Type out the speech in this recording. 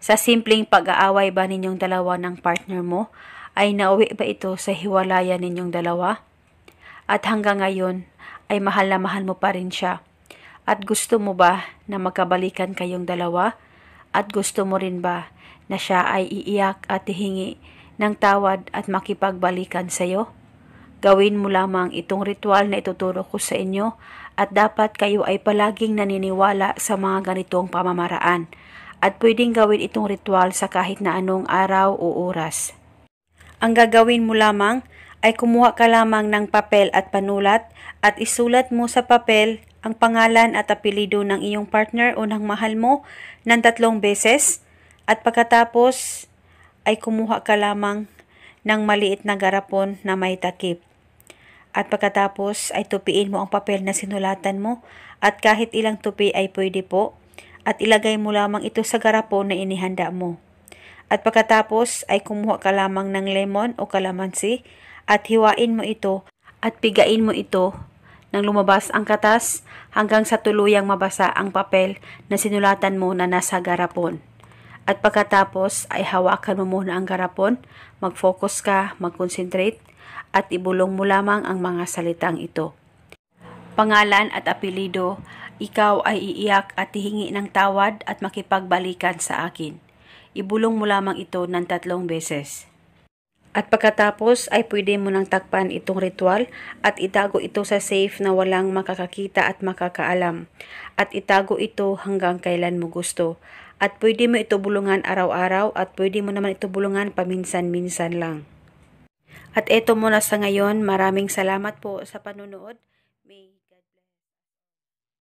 Sa simpleng pag-aaway ba ninyong dalawa ng partner mo, ay nauwi ba ito sa hiwalayan ninyong dalawa? At hanggang ngayon ay mahal na mahal mo pa rin siya. At gusto mo ba na magkabalikan kayong dalawa? At gusto mo rin ba na siya ay iiyak at hihingi ng tawad at makipagbalikan sa iyo? Gawin mo lamang itong ritual na ituturo ko sa inyo at dapat kayo ay palaging naniniwala sa mga ganitong pamamaraan. At pwedeng gawin itong ritual sa kahit na anong araw o oras. Ang gagawin mo lamang ay kumuha ka lamang ng papel at panulat at isulat mo sa papel ang pangalan at apelido ng iyong partner o ng mahal mo ng 3 beses at pagkatapos ay kumuha ka lamang ng maliit na garapon na may takip. At pagkatapos ay tupiin mo ang papel na sinulatan mo at kahit ilang tupi ay pwede po at ilagay mo lamang ito sa garapon na inihanda mo. At pagkatapos ay kumuha ka lamang ng lemon o kalamansi at hiwain mo ito at pigain mo ito nang lumabas ang katas hanggang sa tuluyang mabasa ang papel na sinulatan mo na nasa garapon. At pagkatapos ay hawakan mo muna ang garapon, mag-focus ka, mag-concentrate at ibulong mo lamang ang mga salitang ito. Pangalan at apelido, ikaw ay iiyak at hihingi ng tawad at makipagbalikan sa akin. Ibulong mo lamang ito ng 3 beses. At pagkatapos ay pwede mo nang takpan itong ritual at itago ito sa safe na walang makakakita at makakaalam. At itago ito hanggang kailan mo gusto. At pwede mo ito bulungan araw-araw at pwede mo naman ito bulungan paminsan-minsan lang. At eto muna sa ngayon, maraming salamat po sa panunood.